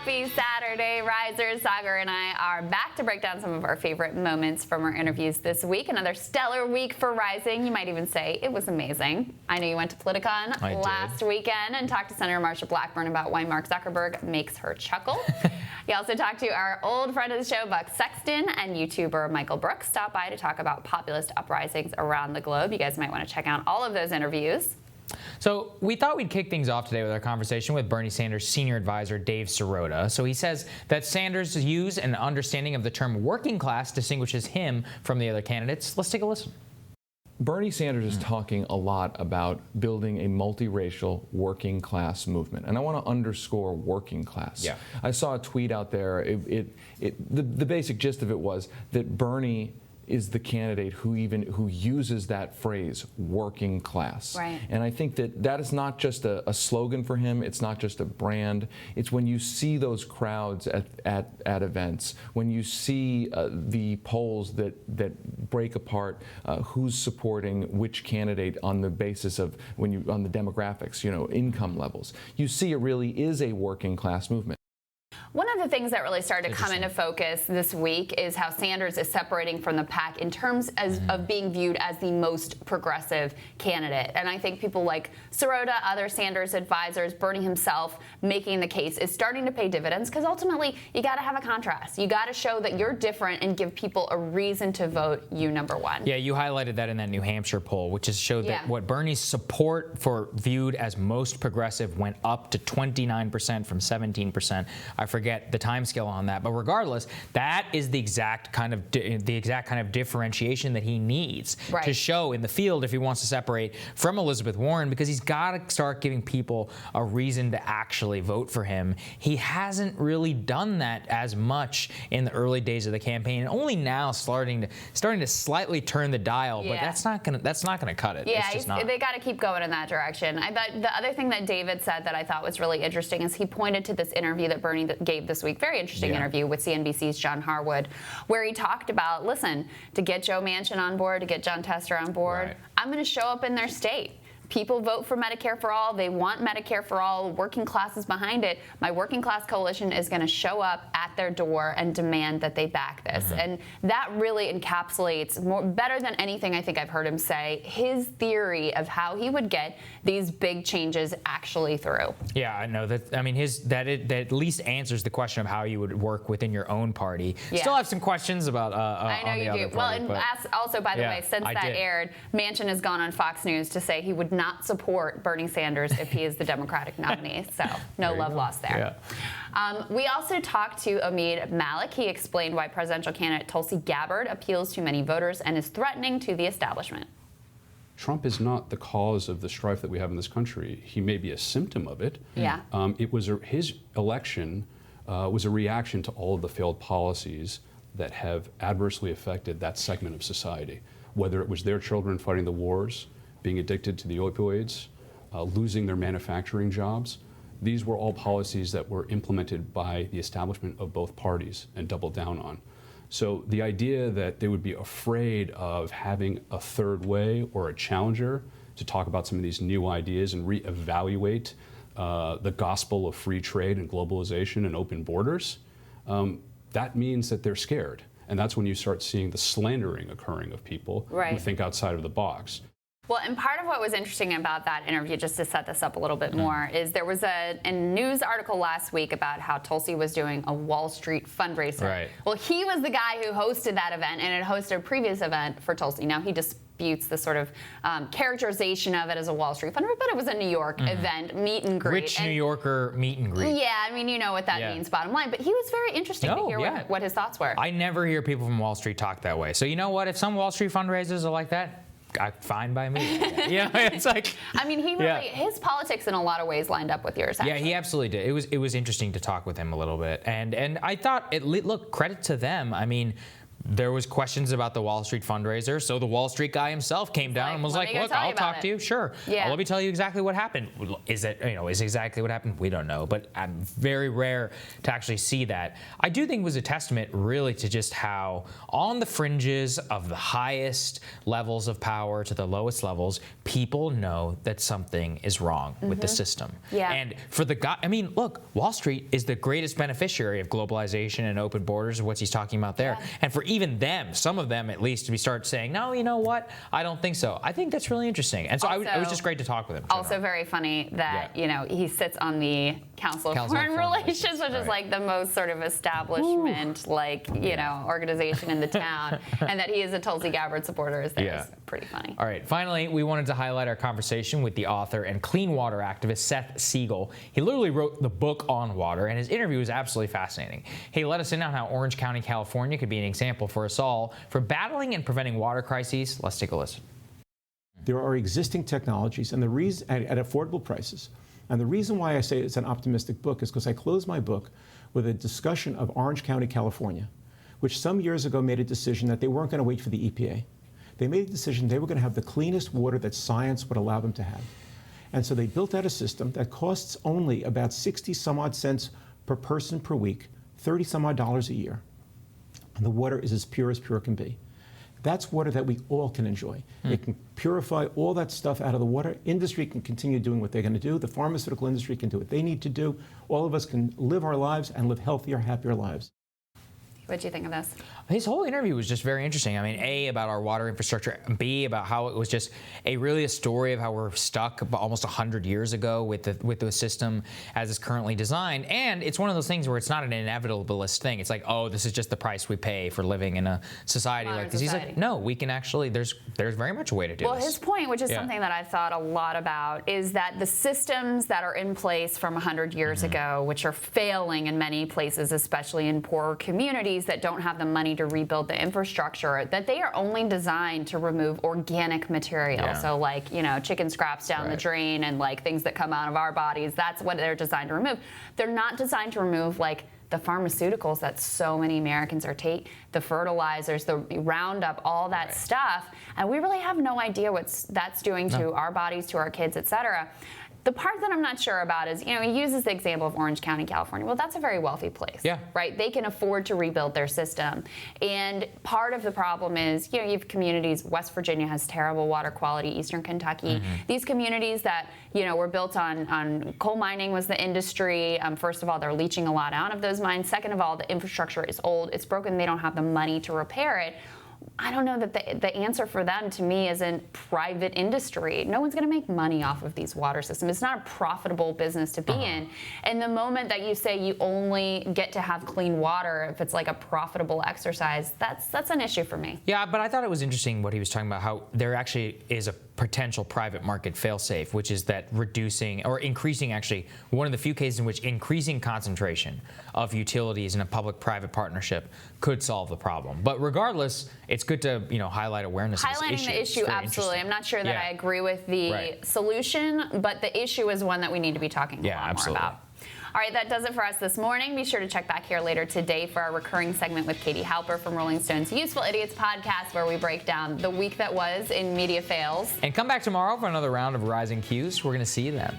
Happy Saturday, Risers. Saagar and I are back to break down some of our favorite moments from our interviews this week. Another stellar week for Rising. You might even say it was amazing. I know you went to Politicon last weekend and talked to Senator Marsha Blackburn about why Mark Zuckerberg makes her chuckle. You also talked to our old friend of the show, Buck Sexton, and YouTuber Michael Brooks stopped by to talk about populist uprisings around the globe. You guys might want to check out all of those interviews. So we thought we'd kick things off today with our conversation with Bernie Sanders' senior advisor, Dave Sirota. So he says that Sanders' use and understanding of the term working class distinguishes him from the other candidates. Let's take a listen. Bernie Sanders is talking a lot about building a multiracial working class movement. And I want to underscore working class. Yeah. I saw a tweet out there. The basic gist of it was that Bernie is the candidate who uses that phrase, working class. Right. And I think that is not just a slogan for him, it's not just a brand, it's when you see those crowds at events, when you see the polls that break apart who's supporting which candidate on the basis of on the demographics, income levels, you see it really is a working class movement. One of the things that really started to come into focus this week is how Sanders is separating from the pack in terms of being viewed as the most progressive candidate. And I think people like Sirota, other Sanders advisors, Bernie himself, making the case is starting to pay dividends because ultimately you got to have a contrast. You got to show that you're different and give people a reason to vote you number one. Yeah, you highlighted that in that New Hampshire poll, which has showed that what Bernie's support for viewed as most progressive went up to 29% from 17%. I forget the time scale on that, but regardless, that is the exact kind of differentiation that he needs to show in the field if he wants to separate from Elizabeth Warren, because he's got to start giving people a reason to actually vote for him. He hasn't really done that as much in the early days of the campaign, and only now starting to slightly turn the dial. But that's not gonna cut it. Yeah, it's just not. They got to keep going in that direction. I thought the other thing that David said that I thought was really interesting is he pointed to this interview that Bernie gave this week, very interesting interview with CNBC's John Harwood, where he talked about, listen, to get Joe Manchin on board, to get John Tester on board, I'm going to show up in their state. People vote for Medicare for all. They want Medicare for all. Working class is behind it. My working class coalition is going to show up at their door and demand that they back this. And that really encapsulates better than anything I think I've heard him say, his theory of how he would get these big changes actually through. Yeah, I know that. I mean, that at least answers the question of how you would work within your own party. Still have some questions about I know you do. Well, and also, by the way, since that aired, Manchin has gone on Fox News to say he would not support Bernie Sanders if he is the Democratic nominee. So no love lost there. We also talked to Omeed Malik. He explained why presidential candidate Tulsi Gabbard appeals to many voters and is threatening to the establishment. Trump is not the cause of the strife that we have in this country. He may be a symptom of it. It was his election was a reaction to all of the failed policies that have adversely affected that segment of society, whether it was their children fighting the wars, being addicted to the opioids, losing their manufacturing jobs. These were all policies that were implemented by the establishment of both parties and doubled down on. So the idea that they would be afraid of having a third way or a challenger to talk about some of these new ideas and reevaluate the gospel of free trade and globalization and open borders, that means that they're scared. And that's when you start seeing the slandering occurring of people who think outside of the box. Well, and part of what was interesting about that interview, just to set this up a little bit more, is there was a news article last week about how Tulsi was doing a Wall Street fundraiser. Well, he was the guy who hosted that event and had hosted a previous event for Tulsi. Now, he disputes the sort of characterization of it as a Wall Street fundraiser, but it was a New York event, meet and greet. Rich New Yorker meet and greet. Yeah, I mean, you know what that means, bottom line. But he was very interesting to hear what his thoughts were. I never hear people from Wall Street talk that way. So you know what? If some Wall Street fundraisers are like that, fine by me. It's like. I mean, he really his politics in a lot of ways lined up with yours. Actually. Yeah, he absolutely did. It was interesting to talk with him a little bit, and I thought look, credit to them. I mean, there was questions about the Wall Street fundraiser, so the Wall Street guy himself came down and was like, look, I'll talk to you. Sure. Yeah. Let me tell you exactly what happened. Is exactly what happened? We don't know, but I'm very rare to actually see that. I do think it was a testament really to just how on the fringes of the highest levels of power to the lowest levels, people know that something is wrong with the system. Yeah. And for the guy, I mean, look, Wall Street is the greatest beneficiary of globalization and open borders, of what he's talking about there. Yeah. And for even them, some of them at least, to start saying, no, you know what? I don't think so. I think that's really interesting. And so it was just great to talk with him. Also very funny that, he sits on the Council of Foreign Relations, which is like the most sort of establishment, organization in the town. And that he is a Tulsi Gabbard supporter is pretty funny. All right. Finally, we wanted to highlight our conversation with the author and clean water activist, Seth Siegel. He literally wrote the book on water, and his interview was absolutely fascinating. He let us in on how Orange County, California could be an example for us all for battling and preventing water crises. Let's take a listen. There are existing technologies and the reason at affordable prices. And the reason why I say it's an optimistic book is because I close my book with a discussion of Orange County, California, which some years ago made a decision that they weren't going to wait for the EPA. They made a decision they were going to have the cleanest water that science would allow them to have. And so they built out a system that costs only about 60 some odd cents per person per week, 30 some odd dollars a year. And the water is as pure can be. That's water that we all can enjoy. It can purify all that stuff out of the water. Industry can continue doing what they're going to do. The pharmaceutical industry can do what they need to do. All of us can live our lives and live healthier, happier lives. What do you think of this? His whole interview was just very interesting. I mean, A, about our water infrastructure, and B, about how it was just really a story of how we're stuck almost 100 years ago with the system as it's currently designed. And it's one of those things where it's not an inevitablest thing. It's like, oh, this is just the price we pay for living in a society like this. He's like, no, we can actually, there's very much a way to do this. Well, his point, which is something that I've thought a lot about, is that the systems that are in place from 100 years ago, which are failing in many places, especially in poorer communities, that don't have the money to rebuild the infrastructure, that they are only designed to remove organic material. Yeah. So like, chicken scraps down the drain and like things that come out of our bodies, that's what they're designed to remove. They're not designed to remove like the pharmaceuticals that so many Americans are taking, the fertilizers, the Roundup, all that stuff. And we really have no idea what that's doing to our bodies, to our kids, et cetera. The part that I'm not sure about is, he uses the example of Orange County, California. Well, that's a very wealthy place, right? They can afford to rebuild their system. And part of the problem is, you have communities, West Virginia has terrible water quality, Eastern Kentucky. These communities that, were built on coal mining was the industry. First of all, they're leaching a lot out of those mines. Second of all, the infrastructure is old, it's broken, they don't have the money to repair it. I don't know that the answer for them, to me, isn't private industry. No one's going to make money off of these water systems. It's not a profitable business to be in. And the moment that you say you only get to have clean water if it's like a profitable exercise, that's an issue for me. Yeah, but I thought it was interesting what he was talking about, how there actually is a potential private market failsafe, which is that reducing or increasing, actually, one of the few cases in which increasing concentration of utilities in a public-private partnership could solve the problem. But regardless, it's good to highlight awareness of this issue. Highlighting the issue, absolutely. I'm not sure that I agree with the solution, but the issue is one that we need to be talking a lot more about. All right, that does it for us this morning. Be sure to check back here later today for our recurring segment with Katie Halper from Rolling Stone's Useful Idiots podcast, where we break down the week that was in media fails. And come back tomorrow for another round of Rising Qs. We're going to see you then.